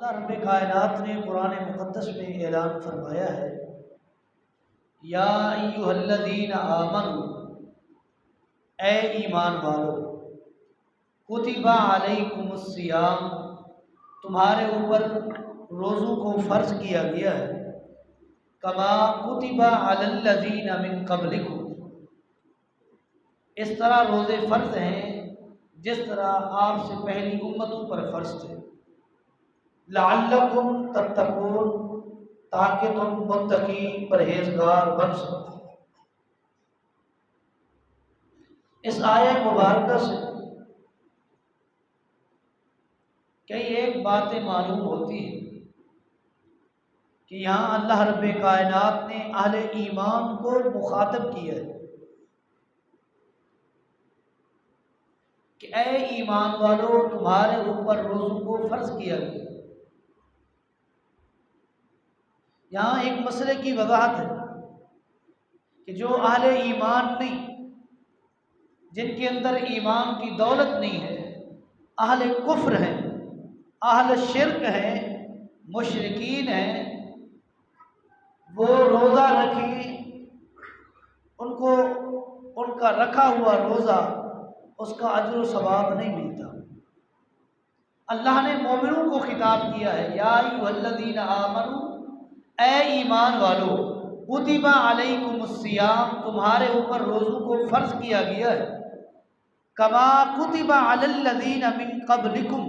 اللہ رب کائنات نے قرآن مقدس میں اعلان فرمایا ہے، یا ایھا الذین آمنوا، اے ایمان والو، کتب علیکم الصیام، تمہارے اوپر روزوں کو فرض کیا گیا ہے، کما کتب علی الذین من قبلکم، اس طرح روزے فرض ہیں جس طرح آپ سے پہلی امتوں پر فرض تھے، لعلکم تتقون، تاکہ تم متقی پرہیزگار بن سکو۔ اس آیہ مبارکہ سے کئی ایک باتیں معلوم ہوتی ہیں کہ یہاں اللہ رب کائنات نے اہل ایمان کو مخاطب کیا ہے کہ اے ایمان والو، تمہارے اوپر روزوں کو فرض کیا گیا۔ یہاں ایک مسئلے کی وضاحت ہے کہ جو اہل ایمان نہیں، جن کے اندر ایمان کی دولت نہیں ہے، اہل کفر ہیں، اہل شرک ہیں، مشرکین ہیں، وہ روزہ رکھیں، ان کا رکھا ہوا روزہ اس کا اجر و ثواب نہیں ملتا۔ اللہ نے مومنوں کو خطاب کیا ہے، یا ایھا الذین آمنوا، اے ایمان والو، کتب علیکم الصیام، تمہارے اوپر روزوں کو فرض کیا گیا ہے، کما کتب علی الذین من قبلکم،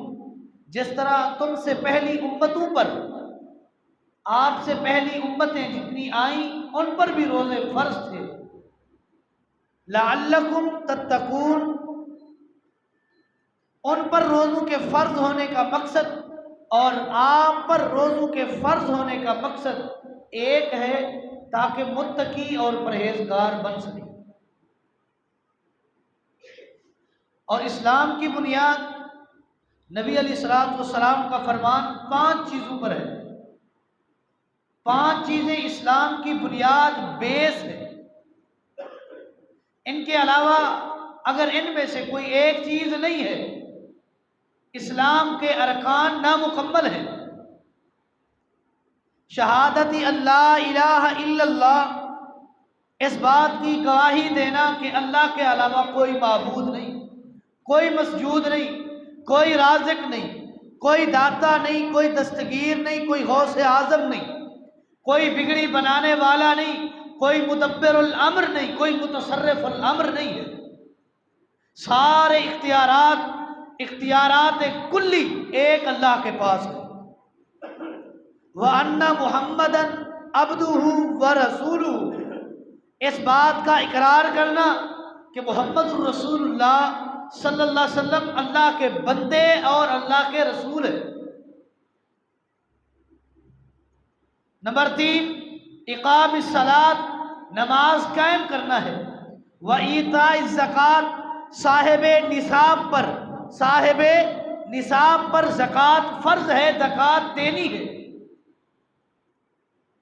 جس طرح تم سے پہلی امتوں پر، آپ سے پہلی امتیں جتنی آئیں ان پر بھی روزے فرض تھے، لعلکم تتقون، ان پر روزوں کے فرض ہونے کا مقصد اور آپ پر روزوں کے فرض ہونے کا مقصد ایک ہے، تاکہ متقی اور پرہیزگار بن سکے۔ اور اسلام کی بنیاد، نبی علیہ الصلوۃ والسلام کا فرمان 5 چیزوں پر ہے۔ 5 چیزیں اسلام کی بنیاد، بیس ہے۔ ان کے علاوہ اگر ان میں سے کوئی ایک چیز نہیں ہے، اسلام کے ارکان نامکمل ہیں۔ شہادت اللہ الہ الا اللہ، اس بات کی گواہی دینا کہ اللہ کے علاوہ کوئی معبود نہیں، کوئی مسجود نہیں، کوئی رازق نہیں، کوئی داتا نہیں، کوئی دستگیر نہیں، کوئی غوث اعظم نہیں، کوئی بگڑی بنانے والا نہیں، کوئی مدبر الامر نہیں، کوئی متصرف الامر نہیں ہے۔ سارے اختیارات کلی ایک اللہ کے پاس ہے۔ وَأَنَّ مُحَمَّدًا عَبْدُهُ وَرَسُولُهُ، اس بات کا اقرار کرنا کہ محمد الرسول اللہ صلی اللہ علیہ وسلم اللہ کے بندے اور اللہ کے رسول ہیں۔ نمبر 3، اقام الصلاۃ، نماز قائم کرنا ہے۔ وَإِيتَاءِ الزَّکَاۃ، صاحب نصاب پر زکوٰۃ فرض ہے، زکوٰۃ دینی ہے۔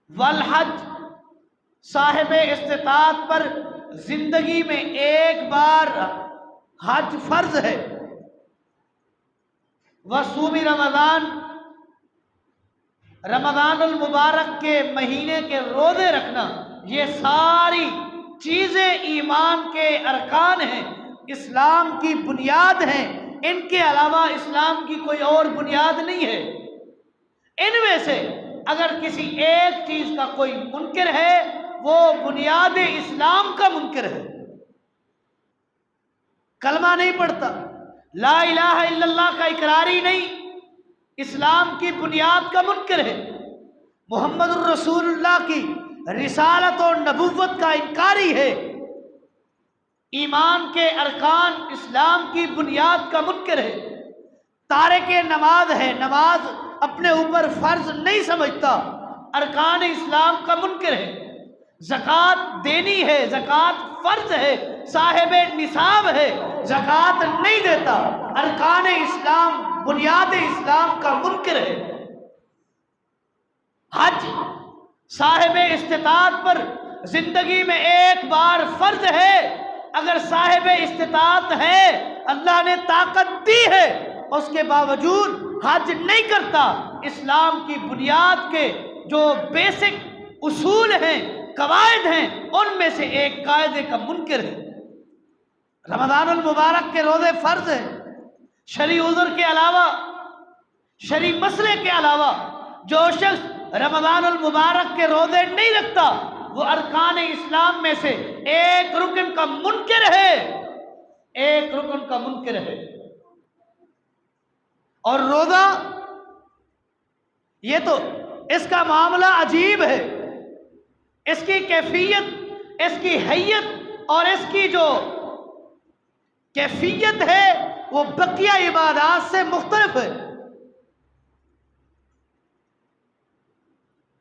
والحج، صاحب استطاعت پر زندگی میں ایک بار حج فرض ہے۔ وصوم رمضان، رمضان المبارک کے مہینے کے روزے رکھنا، یہ ساری چیزیں ایمان کے ارکان ہیں، اسلام کی بنیاد ہیں۔ ان کے علاوہ اسلام کی کوئی اور بنیاد نہیں ہے۔ ان میں سے اگر کسی ایک چیز کا کوئی منکر ہے، وہ بنیاد اسلام کا منکر ہے۔ کلمہ نہیں پڑھتا، لا الہ الا اللہ کا اقراری نہیں، اسلام کی بنیاد کا منکر ہے۔ محمد الرسول اللہ کی رسالت اور نبوت کا انکاری ہے۔ ایمان کے ارکان، اسلام کی بنیاد کا منکر ہے۔ تارک نماز ہے، نماز اپنے اوپر فرض نہیں سمجھتا، ارکان اسلام کا منکر ہے۔ زکوٰۃ دینی ہے، زکوٰۃ فرض ہے، صاحب نصاب ہے، زکوٰۃ نہیں دیتا، ارکان اسلام، بنیاد اسلام کا منکر ہے۔ حج، صاحب استطاعت پر زندگی میں ایک بار فرض ہے۔ اگر صاحب استطاعت ہے، اللہ نے طاقت دی ہے، اس کے باوجود حج نہیں کرتا، اسلام کی بنیاد کے جو بیسک اصول ہیں، قواعد ہیں، ان میں سے ایک قاعدے کا منکر ہے۔ رمضان المبارک کے روزے فرض ہیں، شرعی عذر کے علاوہ، شرعی مسئلے کے علاوہ جو شخص رمضان المبارک کے روزے نہیں رکھتا وہ ارکان اسلام میں سے ایک رکن کا منکر ہے، ایک رکن کا منکر ہے۔ اور روزہ یہ تو اس کا معاملہ عجیب ہے، اس کی کیفیت، اس کی حیت اور اس کی جو کیفیت ہے وہ بقیہ عبادات سے مختلف ہے۔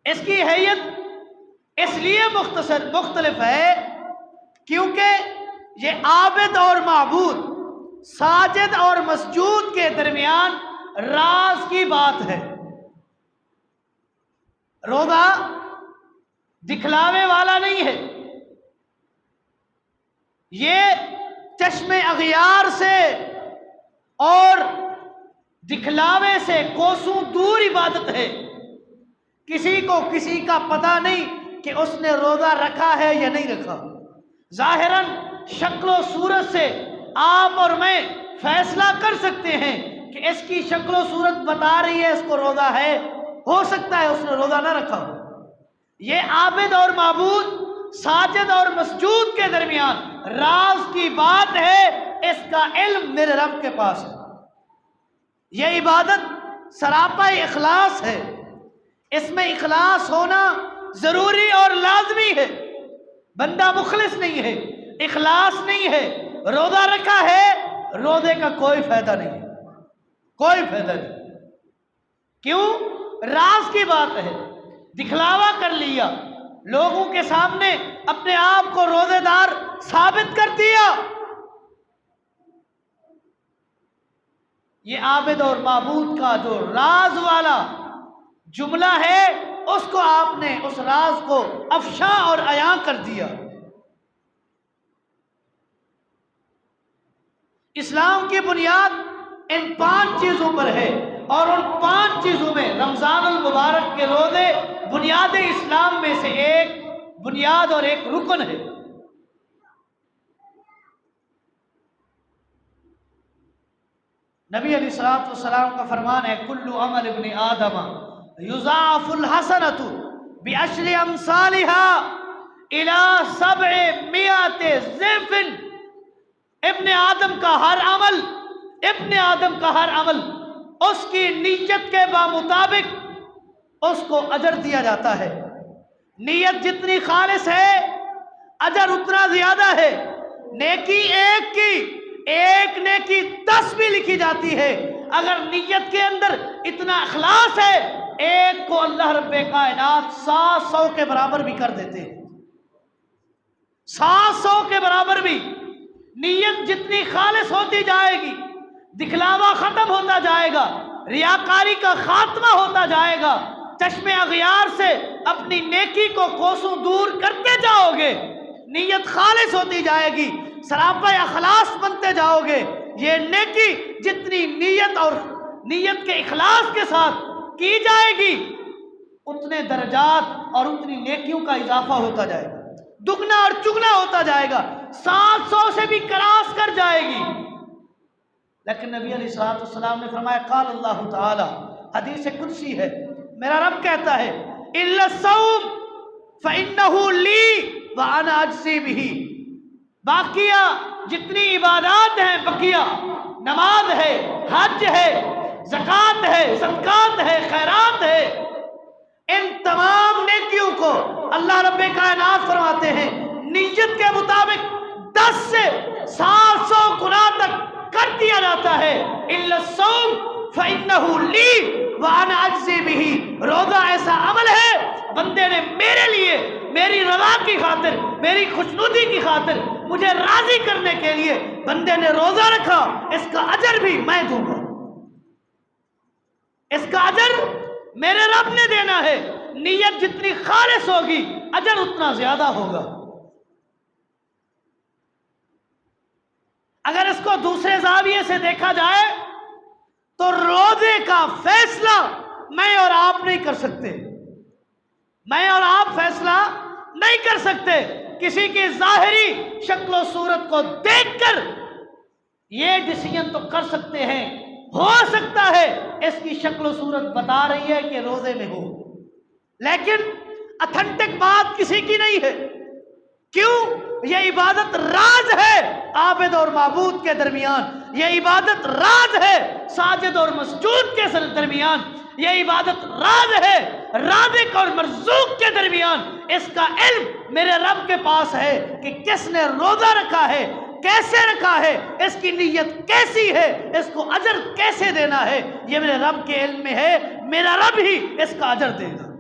اس کی حیت اس لیے مختلف ہے کیونکہ یہ عابد اور معبود، ساجد اور مسجود کے درمیان راز کی بات ہے۔ روزہ دکھلاوے والا نہیں ہے، یہ چشم اغیار سے اور دکھلاوے سے کوسوں دور عبادت ہے۔ کسی کو کسی کا پتہ نہیں کہ اس نے روزہ رکھا ہے یا نہیں رکھا۔ ظاہراً شکل و صورت سے آپ اور میں فیصلہ کر سکتے ہیں کہ اس کی شکل و صورت بتا رہی ہے اس کو روزہ ہے، ہو سکتا ہے اس نے روزہ نہ رکھا ہو۔ یہ عابد اور معبود، ساجد اور مسجود کے درمیان راز کی بات ہے، اس کا علم میرے رب کے پاس ہے۔ یہ عبادت سراپا اخلاص ہے، اس میں اخلاص ہونا ضروری اور لازمی ہے۔ بندہ مخلص نہیں ہے، اخلاص نہیں ہے، روزہ رکھا ہے، روزے کا کوئی فائدہ نہیں ہے، کوئی فائدہ نہیں۔ کیوں؟ راز کی بات ہے، دکھلاوا کر لیا، لوگوں کے سامنے اپنے آپ کو روزے دار ثابت کر دیا۔ یہ عابد اور معبود کا جو راز والا جملہ ہے اس کو آپ نے اس راز کو افشا اور عیاں کر دیا۔ اسلام کی بنیاد ان 5 چیزوں پر ہے اور ان 5 چیزوں میں رمضان المبارک کے روزے بنیاد اسلام میں سے ایک بنیاد اور ایک رکن ہے۔ نبی علیہ الصلوۃ والسلام کا فرمان ہے کل عمل ابن آدم یضاعف الحسنۃ بعشر امثالها الى 700 ضعف۔ ابن آدم کا ہر عمل اس کی نیت کے بامطابق اس کو اجر دیا جاتا ہے۔ نیت جتنی خالص ہے اجر اتنا زیادہ ہے۔ نیکی ایک نیکی 10 بھی لکھی جاتی ہے۔ اگر نیت کے اندر اتنا اخلاص ہے، ایک کو اللہ رب کائنات 700 کے برابر بھی کر دیتے ہیں، 700 کے برابر بھی۔ نیت جتنی خالص ہوتی جائے گی، دکھلاوا ختم ہوتا جائے گا، ریاکاری کا خاتمہ ہوتا جائے گا، چشم اغیار سے اپنی نیکی کو کوسوں دور کرتے جاؤ گے، نیت خالص ہوتی جائے گی، سراپا اخلاص بنتے جاؤ گے۔ یہ نیکی جتنی نیت اور نیت کے اخلاص کے ساتھ کی جائے گی اتنے درجات اور اتنی نیکیوں کا اضافہ ہوتا جائے گا، دگنا اور چگنا ہوتا جائے گا، 700 سے بھی کراس کر جائے گی۔ لیکن نبی علیہ الصلوۃ والسلام نے فرمایا قال اللہ تعالی، حدیث قدسی ہے، میرا رب کہتا ہے الا الصوم فانہ لی وانا اجزی بہ۔ باقیہ جتنی عبادات ہیں، بقیہ نماز ہے، حج ہے، زکوٰۃ ہے، صدقات ہے، خیرات ہے، ان تمام نیکیوں کو اللہ رب کائنات فرماتے ہیں نیت کے مطابق 10 سے 700 گنا تک کر دیا جاتا ہے۔ الا الصوم فانہ لی وانا اجزی بہ۔ روزہ ایسا عمل ہے بندے نے میرے لیے، میری رضا کی خاطر، میری خوشنودی کی خاطر، مجھے راضی کرنے کے لیے بندے نے روزہ رکھا، اس کا اجر بھی میں دوں گا، اس کا اجر میرے رب نے دینا ہے۔ نیت جتنی خالص ہوگی اجر اتنا زیادہ ہوگا۔ اگر اس کو دوسرے زاویے سے دیکھا جائے تو روزے کا فیصلہ میں اور آپ نہیں کر سکتے، میں اور آپ فیصلہ نہیں کر سکتے۔ کسی کی ظاہری شکل و صورت کو دیکھ کر یہ ڈیسیژن تو کر سکتے ہیں، ہو سکتا ہے اس کی شکل و صورت بتا رہی ہے کہ روزے میں ہو، لیکن اتھینٹک بات کسی کی نہیں ہے۔ کیوں؟ یہ عبادت راز ہے عابد اور معبود کے درمیان، یہ عبادت راز ہے ساجد اور مسجود کے درمیان، یہ عبادت راز ہے رازق اور مرزوق کے درمیان۔ اس کا علم میرے رب کے پاس ہے کہ کس نے روزہ رکھا ہے، کیسے رکھا ہے، اس کی نیت کیسی ہے، اس کو اجر کیسے دینا ہے، یہ میرے رب کے علم میں ہے، میرا رب ہی اس کا اجر دے گا۔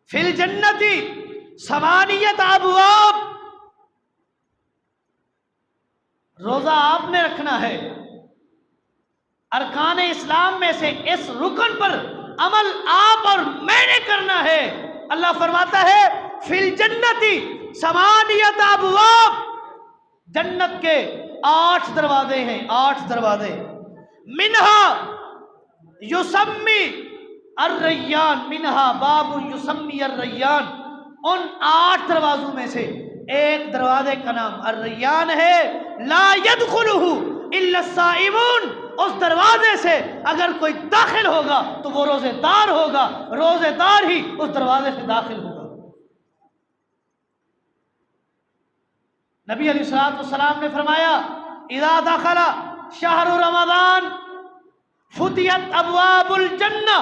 فی الجنتی ثمانیت ابواب، روزہ آپ نے رکھنا ہے۔ ارکان اسلام میں سے اس رکن پر عمل آپ اور میں نے کرنا ہے۔ اللہ فرماتا ہے فی الجنتی ثمانیت ابواب، جنت کے 8 دروازے ہیں، 8 دروازے۔ منہا یسمی الریان، منہا باب یسمی الریان، ان 8 دروازوں میں سے ایک دروازے کا نام الریان ہے۔ لا يدخلہ الا الصائمون، اس دروازے سے اگر کوئی داخل ہوگا تو وہ روزے دار ہوگا، روزے دار ہی اس دروازے سے داخل ہوگا۔ نبی علیہ الصلوۃ والسلام نے فرمایا اذا دخل شہر رمضان فتحت ابواب الجنہ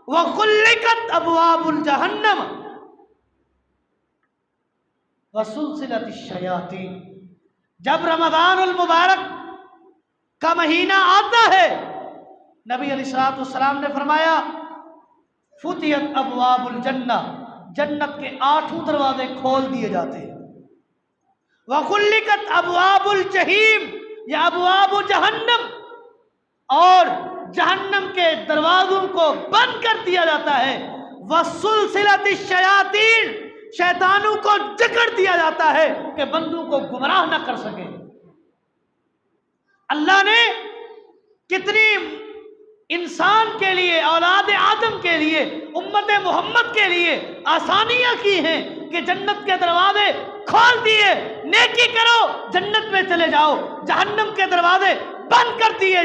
وغلقت ابواب الجہنم وسلسلت الشیاطین۔ جب رمضان المبارک کا مہینہ آتا ہے، نبی علیہ الصلوۃ والسلام نے فرمایا فتحت ابواب الجنہ، جنت کے 8 دروازے کھول دیے جاتے ہیں۔ وغلقت ابواب الجحیم، یا ابواب جہنم، اور جہنم کے دروازوں کو بند کر دیا جاتا ہے۔ وسلسلت الشیاطین، شیطانوں کو جکڑ دیا جاتا ہے کہ بندوں کو گمراہ نہ کر سکے۔ اللہ نے کتنی انسان کے لیے، اولاد آدم کے لیے، امت محمد کے لیے آسانیاں کی ہیں کہ جنت کے دروازے کھول دیے، نیکی کرو جنت میں چلے جاؤ، جہنم کے دروازے بند کر دیے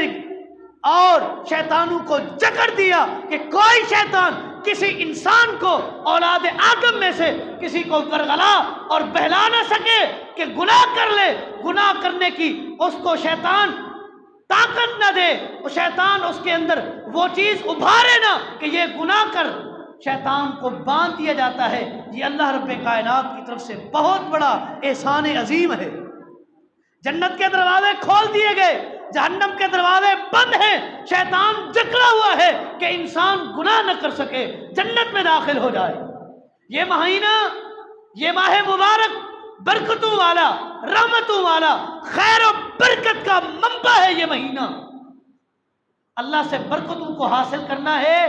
اور شیطانوں کو جکڑ دیا کہ کوئی شیطان کسی انسان کو اولاد آدم میں سے کسی کو ورغلا اور بہلا نہ سکے کہ گناہ کر لے، گناہ کرنے کی اس کو شیطان طاقت نہ دے، وہ شیطان اس کے اندر وہ چیز ابھارے نہ کہ یہ گناہ کر۔ شیطان کو باندھ دیا جاتا ہے۔ یہ اللہ رب کائنات کی طرف سے بہت بڑا احسان عظیم ہے۔ جنت کے دروازے کھول دیے گئے، جہنم کے دروازے بند ہیں، شیطان جکڑا ہوا ہے کہ انسان گناہ نہ کر سکے، جنت میں داخل ہو جائے۔ یہ مہینہ، یہ ماہ مبارک برکتوں والا، رحمتوں والا، خیر و برکت کا منبع ہے۔ یہ مہینہ اللہ سے برکتوں کو حاصل کرنا ہے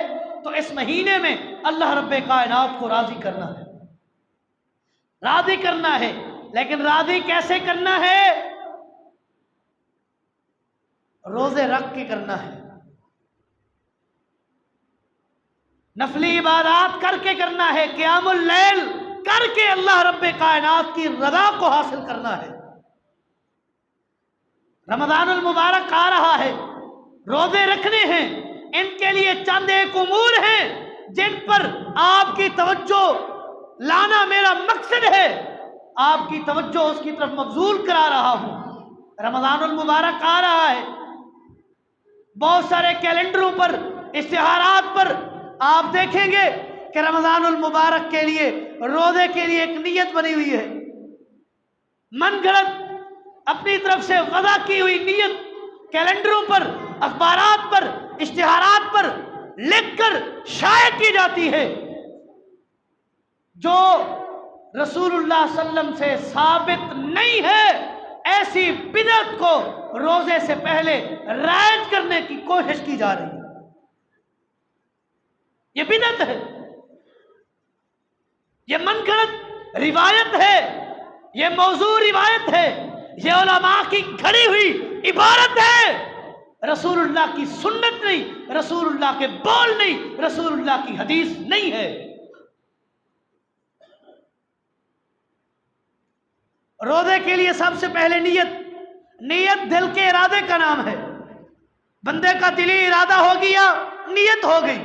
تو اس مہینے میں اللہ رب کائنات کو راضی کرنا ہے، راضی کرنا ہے۔ لیکن راضی کیسے کرنا ہے؟ روزے رکھ کے کرنا ہے، نفلی عبادات کر کے کرنا ہے، قیام اللیل کر کے اللہ رب کائنات کی رضا کو حاصل کرنا ہے۔ رمضان المبارک آ رہا ہے، روزے رکھنے ہیں، ان کے لیے چند ایک امور ہیں جن پر آپ کی توجہ لانا میرا مقصد ہے، آپ کی توجہ اس کی طرف مبذول کرا رہا ہوں۔ رمضان المبارک آ رہا ہے، بہت سارے کیلنڈروں پر، اشتہارات پر آپ دیکھیں گے کہ رمضان المبارک کے لیے، روزے کے لیے ایک نیت بنی ہوئی ہے، من گھڑت اپنی طرف سے وضع کی ہوئی نیت کیلنڈروں پر، اخبارات پر، اشتہارات پر لکھ کر شائع کی جاتی ہے، جو رسول اللہ صلی اللہ علیہ وسلم سے ثابت نہیں ہے۔ ایسی بدعت کو روزے سے پہلے رائج کرنے کی کوشش کی جا رہی ہے، یہ بدعت ہے، یہ من گھڑت روایت ہے، یہ موضوع روایت ہے، یہ علماء کی گھڑی ہوئی عبارت ہے، رسول اللہ کی سنت نہیں، رسول اللہ کے بول نہیں، رسول اللہ کی حدیث نہیں ہے۔ روزے کے لیے سب سے پہلے نیت دل کے ارادے کا نام ہے۔ بندے کا دلی ارادہ ہو گیا، نیت ہو گئی۔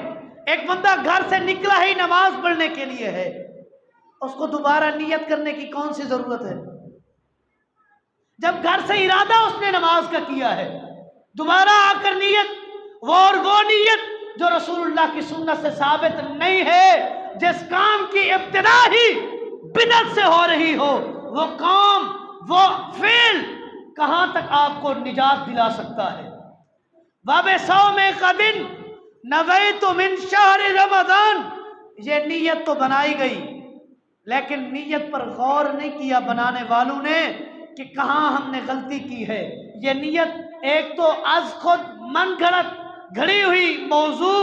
ایک بندہ گھر سے نکلا ہی نماز پڑھنے کے لیے ہے، اس کو دوبارہ نیت کرنے کی کون سی ضرورت ہے؟ جب گھر سے ارادہ اس نے نماز کا کیا ہے، دوبارہ آ کر نیت، وہ نیت جو رسول اللہ کی سنت سے ثابت نہیں ہے، جس کام کی ابتدا ہی بدعت سے ہو رہی ہو، وہ کام، وہ فعل کہاں تک آپ کو نجات دلا سکتا ہے؟ وَبِصَوْمِ غَدٍ نَوَيْتُ مِنْ شَهْرِ رمضان، یہ نیت تو بنائی گئی، لیکن نیت پر غور نہیں کیا بنانے والوں نے کہ کہاں ہم نے غلطی کی ہے۔ یہ نیت ایک تو از خود من گھڑت گھڑی ہوئی موضوع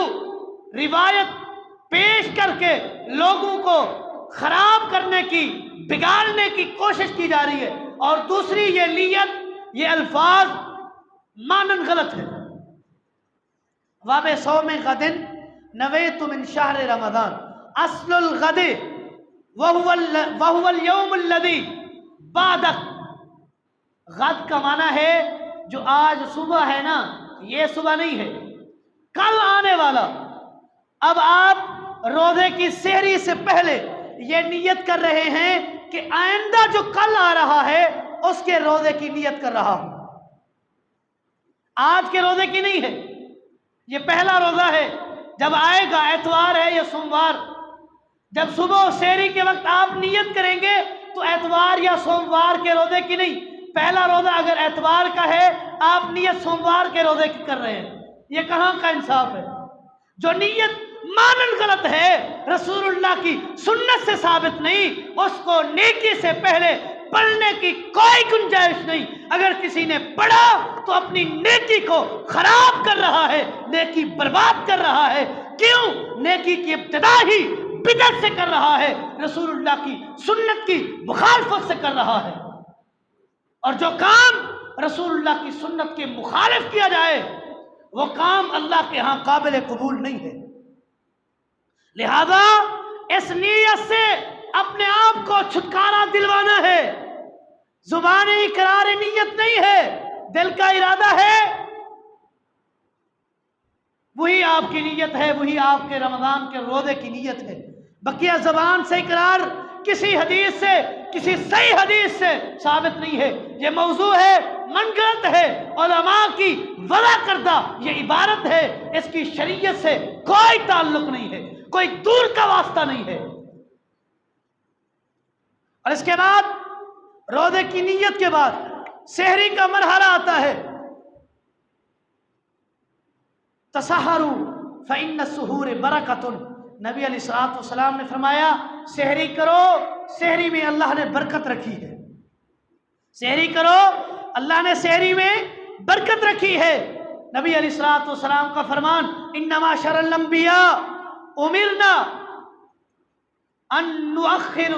روایت پیش کر کے لوگوں کو خراب کرنے کی، بگاڑنے کی کوشش کی جا رہی ہے، اور دوسری یہ نیت، یہ الفاظ مانن غلط ہے۔ وَبِصَوْمِ غَدٍ نَوَيْتُ مِنْ شَهْرِ رمضان، اصل الغد وَهُوَ الْيَوْمُ الَّذِي بَعْدَكَ، غد کا معنی ہے جو آج صبح ہے نا، یہ صبح نہیں ہے، کل آنے والا۔ اب آپ روزے کی سحری سے پہلے یہ نیت کر رہے ہیں کہ آئندہ جو کل آ رہا ہے اس کے روزے کی نیت کر رہا ہوں، آج کے روزے کی نہیں ہے۔ یہ پہلا روزہ ہے، جب آئے گا اتوار ہے یا سوموار، جب صبح سحری کے وقت آپ نیت کریں گے تو اتوار یا سوموار کے روزے کی نہیں۔ پہلا روزہ اگر اتوار کا ہے، آپ نیت سوموار کے روزے کی کر رہے ہیں، یہ کہاں کا انصاف ہے؟ جو نیت مانن غلط ہے، رسول اللہ کی سنت سے ثابت نہیں، اس کو نیکی سے پہلے پڑھنے کی کوئی گنجائش نہیں۔ اگر کسی نے پڑھا تو اپنی نیکی کو خراب کر رہا ہے، نیکی برباد کر رہا ہے۔ کیوں؟ نیکی کی ابتدا ہی بدعت سے کر رہا ہے، رسول اللہ کی سنت کی مخالفت سے کر رہا ہے، اور جو کام رسول اللہ کی سنت کے مخالف کیا جائے وہ کام اللہ کے ہاں قابل قبول نہیں ہے۔ لہذا اس نیت سے اپنے آپ کو چھٹکارا دلوانا ہے، زبان اقرار نیت نہیں ہے، دل کا ارادہ ہے، وہی آپ کی نیت ہے، وہی آپ کے رمضان کے روزے کی نیت ہے۔ بقیہ زبان سے اقرار کسی حدیث سے، کسی صحیح حدیث سے ثابت نہیں ہے۔ یہ موضوع ہے، من گھڑت ہے، علماء کی وضع کردہ یہ عبارت ہے، اس کی شریعت سے کوئی تعلق نہیں ہے، کوئی دور کا واسطہ نہیں ہے۔ اور اس کے بعد روزے کی نیت کے بعد سحری کا مرحلہ آتا ہے۔ تسحروا فإن السحور برکۃ، نبی علیہ الصلوۃ والسلام نے فرمایا سحری کرو، سحری میں اللہ نے برکت رکھی ہے، سحری کرو، اللہ نے سحری میں برکت رکھی ہے۔ نبی علیہ الصلوۃ والسلام کا فرمان، انما شر الانبیاء امرنا ان نؤخر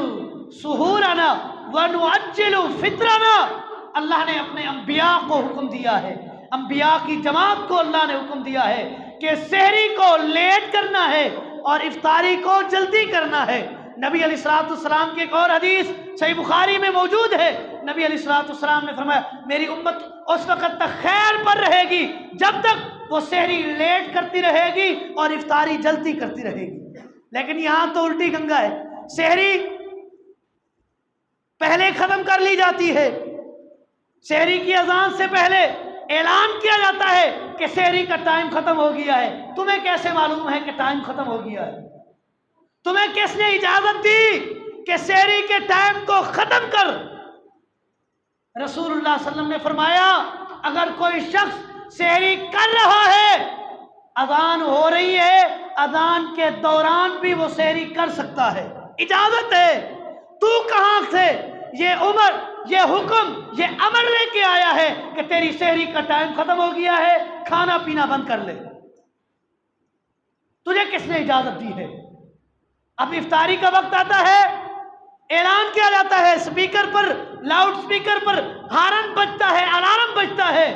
سحورنا ونعجل فطرنا، اللہ نے اپنے انبیاء کو حکم دیا ہے، انبیاء کی جماعت کو اللہ نے حکم دیا ہے کہ سحری کو لیٹ کرنا ہے اور افطاری کو جلدی کرنا ہے۔ نبی علیہ الصلوۃ والسلام کی ایک اور حدیث صحیح بخاری میں موجود ہے، نبی علیہ الصلوۃ والسلام نے فرمایا میری امت اس وقت تک خیر پر رہے گی جب تک وہ سحری لیٹ کرتی رہے گی اور افطاری جلدی کرتی رہے گی۔ لیکن یہاں تو الٹی گنگا ہے، سحری پہلے ختم کر لی جاتی ہے، سحری کی اذان سے پہلے اعلان کیا جاتا ہے کہ سحری کا ٹائم ختم ہو گیا ہے۔ تمہیں کیسے معلوم ہے کہ ٹائم ختم ہو گیا ہے؟ تمہیں کس نے اجازت دی کہ سحری کے ٹائم کو ختم کر؟ رسول اللہ صلی اللہ علیہ وسلم نے فرمایا اگر کوئی شخص سحری کر رہا ہے، اذان ہو رہی ہے، اذان کے دوران بھی وہ سحری کر سکتا ہے، اجازت ہے۔ تو کہاں سے یہ عمر، یہ حکم، یہ امر لے کے آیا ہے کہ تیری سحری کا ٹائم ختم ہو گیا ہے، کھانا پینا بند کر لے؟ تجھے کس نے اجازت دی ہے؟ اب افطاری کا وقت آتا ہے، اعلان کیا جاتا ہے اسپیکر پر، لاؤڈ اسپیکر پر ہارن بجتا ہے، الارم بجتا ہے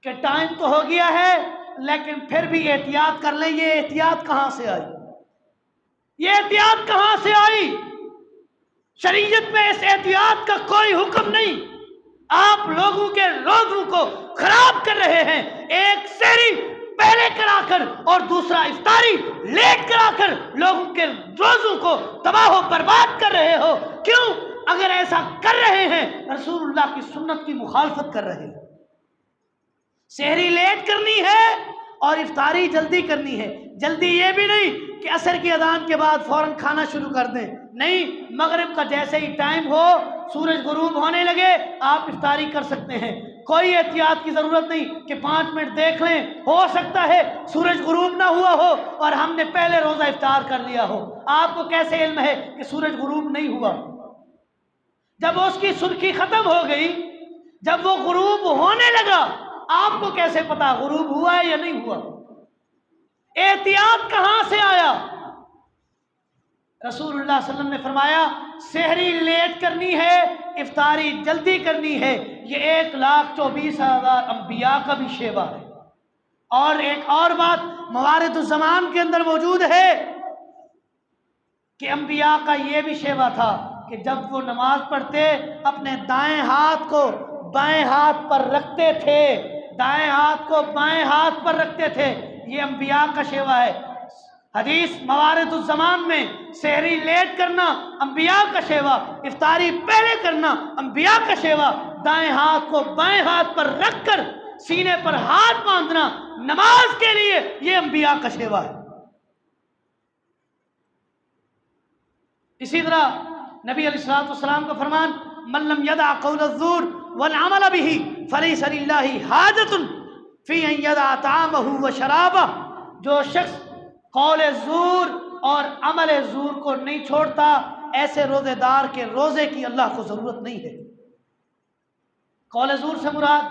کہ ٹائم تو ہو گیا ہے، لیکن پھر بھی احتیاط کر لیں۔ یہ احتیاط کہاں سے آئی؟ یہ احتیاط کہاں سے آئی؟ شریعت میں اس احتیاط کا کوئی حکم نہیں۔ آپ لوگوں کے روزوں کو خراب کر رہے ہیں، ایک سحری پہلے کرا کر اور دوسرا افطاری لیٹ کرا کر لوگوں کے روزوں کو تباہ و برباد کر رہے ہو۔ کیوں؟ اگر ایسا کر رہے ہیں رسول اللہ کی سنت کی مخالفت کر رہے ہیں۔ سحری لیٹ کرنی ہے اور افطاری جلدی کرنی ہے۔ جلدی یہ بھی نہیں کہ عصر کی اذان کے بعد فوراً کھانا شروع کر دیں، نہیں، مغرب کا جیسے ہی ٹائم ہو، سورج غروب ہونے لگے، آپ افطاری کر سکتے ہیں۔ کوئی احتیاط کی ضرورت نہیں کہ 5 منٹ دیکھ لیں، ہو سکتا ہے سورج غروب نہ ہوا ہو اور ہم نے پہلے روزہ افطار کر لیا ہو۔ آپ کو کیسے علم ہے کہ سورج غروب نہیں ہوا؟ جب اس کی سرخی ختم ہو گئی، جب وہ غروب ہونے لگا، آپ کو کیسے پتا غروب ہوا ہے یا نہیں ہوا؟ احتیاط کہاں سے آیا؟ رسول اللہ صلی اللہ علیہ وسلم نے فرمایا سحری لیٹ کرنی ہے، افطاری جلدی کرنی ہے۔ یہ 1,24,000 انبیاء کا بھی شیوا ہے۔ اور ایک اور بات موارد الزمان کے اندر موجود ہے کہ انبیاء کا یہ بھی شیوا تھا کہ جب وہ نماز پڑھتے اپنے دائیں ہاتھ کو بائیں ہاتھ پر رکھتے تھے، دائیں ہاتھ کو بائیں ہاتھ پر رکھتے تھے۔ یہ انبیاء کا شیوا ہے۔ حدیث موارد الزمان میں سحری لیٹ کرنا انبیاء کا شیوا، افطاری پہلے کرنا انبیاء کا شیوا، دائیں ہاتھ کو بائیں ہاتھ پر رکھ کر سینے پر ہاتھ باندھنا نماز کے لیے، یہ انبیاء کا شیوا ہے۔ اسی طرح نبی علیہ الصلوۃ والسلام کا فرمان من لم یدع قول الزور والعمل به فلیس للہ حاجۃ فی ان یدع طعامہ وشرابہ۔ جو شخص قول زور اور عمل زور کو نہیں چھوڑتا، ایسے روزے دار کے روزے کی اللہ کو ضرورت نہیں ہے۔ قول زور سے مراد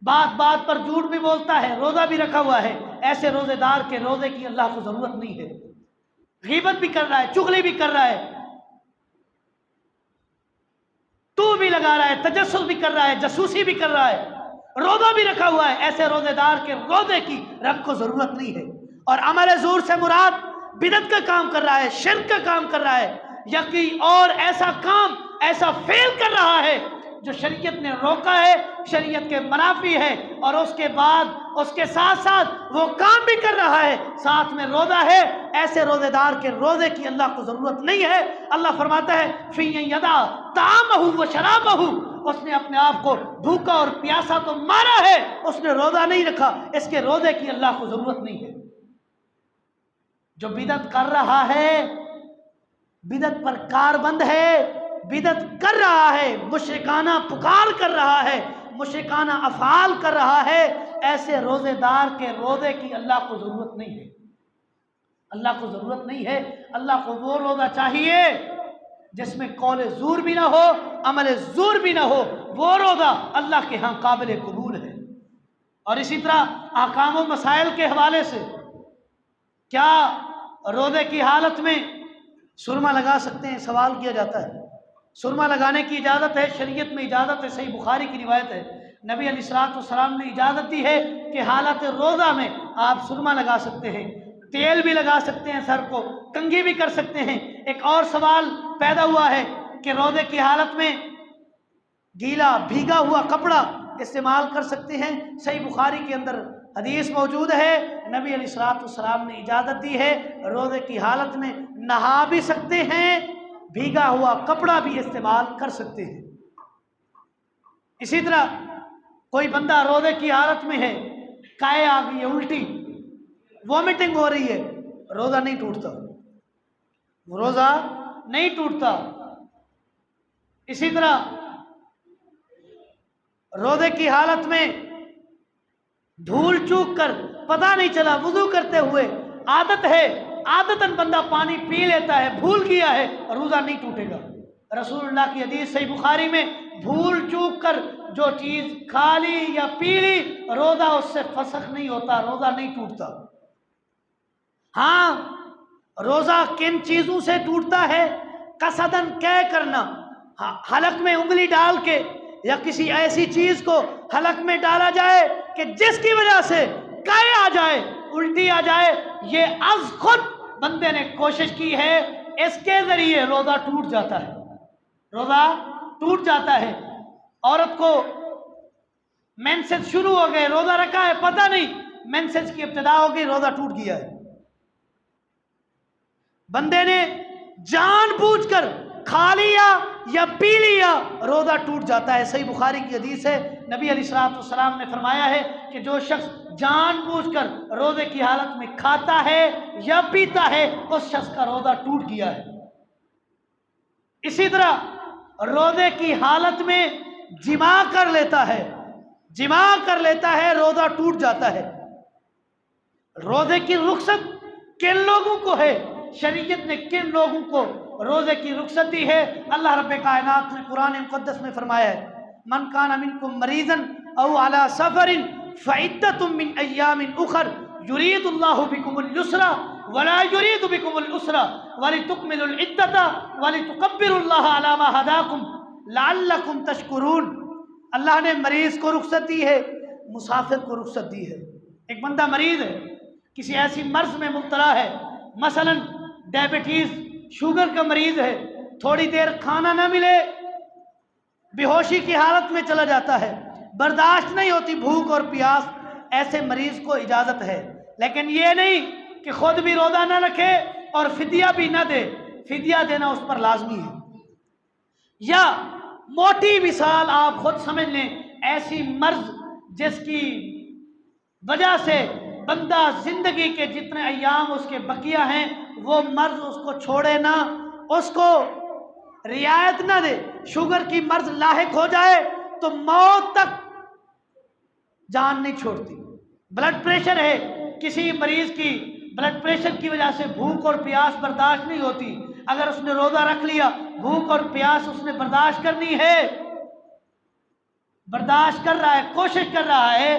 بات بات پر جھوٹ بھی بولتا ہے، روزہ بھی رکھا ہوا ہے، ایسے روزے دار کے روزے کی اللہ کو ضرورت نہیں ہے۔ غیبت بھی کر رہا ہے، چغلی بھی کر رہا ہے، تو بھی لگا رہا ہے، تجسس بھی کر رہا ہے، جاسوسی بھی کر رہا ہے، روزہ بھی رکھا ہوا ہے، ایسے روزے دار کے روزے کی رب کو ضرورت نہیں ہے۔ اور عمل زور سے مراد بدعت کا کام کر رہا ہے، شرک کا کام کر رہا ہے، یا کوئی اور ایسا کام، ایسا فعل کر رہا ہے جو شریعت نے روکا ہے، شریعت کے منافی ہے، اور اس کے بعد اس کے ساتھ ساتھ وہ کام بھی کر رہا ہے، ساتھ میں روزہ ہے، ایسے روزے دار کے روزے کی اللہ کو ضرورت نہیں ہے۔ اللہ فرماتا ہے فی یدع طعامہ وشرابہ، اس نے اپنے آپ کو بھوکا اور پیاسا تو مارا ہے، اس نے روزہ نہیں رکھا، اس کے روزے کی اللہ کو ضرورت نہیں ہے۔ جو بدعت کر رہا ہے، بدعت پر کاربند ہے، بدعت کر رہا ہے، مشرکانہ پکار کر رہا ہے، مشرکانہ افعال کر رہا ہے، ایسے روزے دار کے روزے کی اللہ کو ضرورت نہیں ہے۔ اللہ کو ضرورت نہیں ہے۔ اللہ کو وہ روزہ چاہیے جس میں قول زور بھی نہ ہو، عمل زور بھی نہ ہو، وہ روزہ اللہ کے ہاں قابل قبول ہے۔ اور اسی طرح احکام و مسائل کے حوالے سے، کیا روزے کی حالت میں سرما لگا سکتے ہیں؟ سوال کیا جاتا ہے۔ سرما لگانے کی اجازت ہے، شریعت میں اجازت ہے، صحیح بخاری کی روایت ہے، نبی علیہ الصلوۃ والسلام نے اجازت دی ہے کہ حالت روزہ میں آپ سرما لگا سکتے ہیں، تیل بھی لگا سکتے ہیں، سر کو کنگھی بھی کر سکتے ہیں۔ ایک اور سوال پیدا ہوا ہے کہ روزے کی حالت میں گیلا بھیگا ہوا کپڑا استعمال کر سکتے ہیں؟ صحیح بخاری کے اندر حدیث موجود ہے، نبی علیہ الصلوۃ والسلام نے اجازت دی ہے، روزے کی حالت میں نہا بھی سکتے ہیں، بھیگا ہوا کپڑا بھی استعمال کر سکتے ہیں۔ اسی طرح کوئی بندہ روزے کی حالت میں ہے، کائے آ گئی ہے، الٹی وومٹنگ ہو رہی ہے، روزہ نہیں ٹوٹتا، روزہ نہیں ٹوٹتا۔ اسی طرح روزے کی حالت میں دھول چوک کر پتہ نہیں چلا، وضو کرتے ہوئے عادت ہے، عادتاً بندہ پانی پی لیتا ہے، بھول گیا ہے، روزہ نہیں ٹوٹے گا۔ رسول اللہ کی حدیث صحیح بخاری میں بھول چوک کر جو چیز کھا لی یا پی لی، روزہ اس سے فسخ نہیں ہوتا، روزہ نہیں ٹوٹتا۔ ہاں، روزہ کن چیزوں سے ٹوٹتا ہے؟ قصدن قے کرنا، حلق میں انگلی ڈال کے یا کسی ایسی چیز کو حلق میں ڈالا جائے کہ جس کی وجہ سے قے آ جائے، الٹی آ جائے، یہ از خود بندے نے کوشش کی ہے، اس کے ذریعے روزہ ٹوٹ جاتا ہے، روزہ ٹوٹ جاتا ہے۔ عورت کو مینسز شروع ہو گئے، روزہ رکھا ہے، پتہ نہیں مینسز کی ابتدا ہو گئی، روزہ ٹوٹ گیا ہے۔ بندے نے جان بوجھ کر کھا لیا یا پی لیا، روزہ ٹوٹ جاتا ہے۔ صحیح بخاری کی حدیث ہے، نبی علیہ الصلوۃ والسلام نے فرمایا ہے کہ جو شخص جان بوجھ کر روزے کی حالت میں کھاتا ہے یا پیتا ہے، اس شخص کا روزہ ٹوٹ گیا ہے۔ اسی طرح روزے کی حالت میں جماع کر لیتا ہے، جماع کر لیتا ہے، روزہ ٹوٹ جاتا ہے۔ روزے کی رخصت کن لوگوں کو ہے؟ شریعت نے کن لوگوں کو روزے کی رخصت دی ہے؟ اللہ رب کائنات نے قرآن مقدس میں فرمایا ہے، من کان منکم مریضا او علی سفر فعدۃ من ایام اخر یرید اللہ بکم الیسر ولا یرید بکم العسر ولتکملوا العدۃ ولتکبروا اللہ علی ما ہداکم لعلکم تشکرون۔ اللہ نے مریض کو رخصت دی ہے، مسافر کو رخصت دی ہے۔ ایک بندہ مریض ہے، کسی ایسی مرض میں مبتلا ہے، مثلا ڈائبٹیز، شوگر کا مریض ہے، تھوڑی دیر کھانا نہ ملے بے ہوشی کی حالت میں چلا جاتا ہے، برداشت نہیں ہوتی بھوک اور پیاس، ایسے مریض کو اجازت ہے، لیکن یہ نہیں کہ خود بھی روزہ نہ رکھے اور فدیہ بھی نہ دے، فدیہ دینا اس پر لازمی ہے۔ یا موٹی مثال آپ خود سمجھ لیں، ایسی مرض جس کی وجہ سے بندہ زندگی کے جتنے ایام اس کے بقیہ ہیں وہ مرض اس کو چھوڑے نہ، اس کو رعایت نہ دے، شوگر کی مرض لاحق ہو جائے تو موت تک جان نہیں چھوڑتی۔ بلڈ پریشر ہے، کسی مریض کی بلڈ پریشر کی وجہ سے بھوک اور پیاس برداشت نہیں ہوتی، اگر اس نے روزہ رکھ لیا، بھوک اور پیاس اس نے برداشت کرنی ہے، برداشت کر رہا ہے، کوشش کر رہا ہے،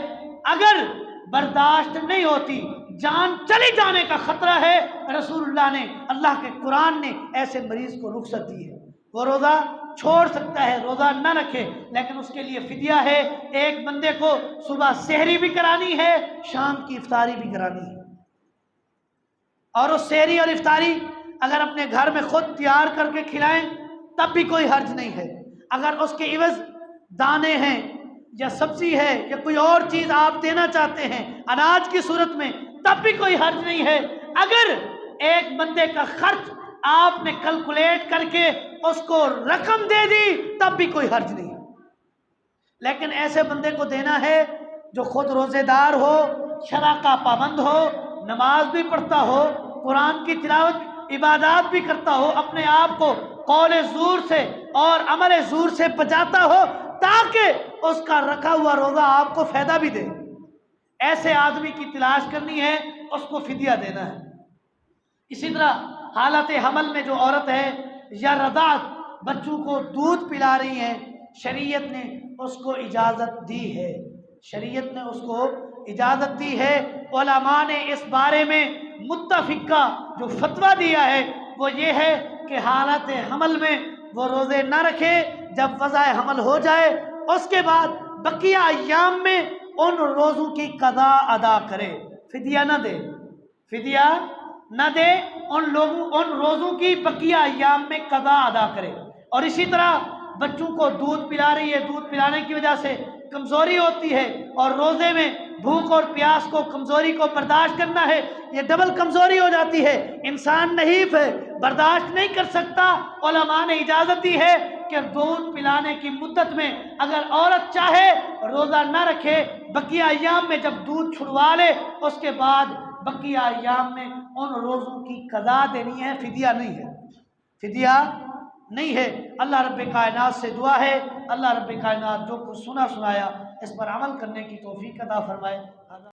اگر برداشت نہیں ہوتی، جان چلی جانے کا خطرہ ہے، رسول اللہ نے، اللہ کے قرآن نے ایسے مریض کو رخصت دی ہے، وہ روزہ چھوڑ سکتا ہے، روزہ نہ رکھے، لیکن اس کے لیے فدیہ ہے۔ ایک بندے کو صبح سحری بھی کرانی ہے، شام کی افطاری بھی کرانی ہے، اور اس سحری اور افطاری اگر اپنے گھر میں خود تیار کر کے کھلائیں تب بھی کوئی حرج نہیں ہے، اگر اس کے عوض دانے ہیں یا سبزی ہے یا کوئی اور چیز آپ دینا چاہتے ہیں اناج کی صورت میں تب بھی کوئی حرج نہیں ہے۔ اگر ایک بندے کا خرچ آپ نے کیلکولیٹ کر کے اس کو رقم دے دی تب بھی کوئی حرج نہیں، لیکن ایسے بندے کو دینا ہے جو خود روزے دار ہو، شرع کا پابند ہو، نماز بھی پڑھتا ہو، قرآن کی تلاوت عبادات بھی کرتا ہو، اپنے آپ کو قول زور سے اور عمل زور سے بچاتا ہو تاکہ اس کا رکھا ہوا روزہ آپ کو فائدہ بھی دے۔ ایسے آدمی کی تلاش کرنی ہے، اس کو فدیہ دینا ہے۔ اسی طرح حالت حمل میں جو عورت ہے یا رضاعت، بچوں کو دودھ پلا رہی ہیں، شریعت نے اس کو اجازت دی ہے، شریعت نے اس کو اجازت دی ہے۔ علماء نے اس بارے میں متفقہ جو فتویٰ دیا ہے وہ یہ ہے کہ حالت حمل میں وہ روزے نہ رکھے، جب وضع حمل ہو جائے اس کے بعد بقیہ ایام میں ان روزوں کی قضا ادا کرے، فدیہ نہ دے، فدیہ نہ دے، ان روزوں کی بقیہ ایام میں قضا ادا کرے۔ اور اسی طرح بچوں کو دودھ پلا رہی ہے، دودھ پلانے کی وجہ سے کمزوری ہوتی ہے اور روزے میں بھوک اور پیاس کو، کمزوری کو برداشت کرنا ہے، یہ ڈبل کمزوری ہو جاتی ہے، انسان نحیف ہے، برداشت نہیں کر سکتا۔ علماء نے اجازت دی ہے کہ دودھ پلانے کی مدت میں اگر عورت چاہے روزہ نہ رکھے، بقیہ ایام میں جب دودھ چھڑوا لے اس کے بعد بقیہ ایام میں ان روزوں کی قضا دینی ہے، فدیہ نہیں ہے، فدیہ نہیں ہے۔ اللہ رب کائنات سے دعا ہے اللہ رب کائنات جو کچھ سنا سنایا اس پر عمل کرنے کی توفیق عطا فرمائے۔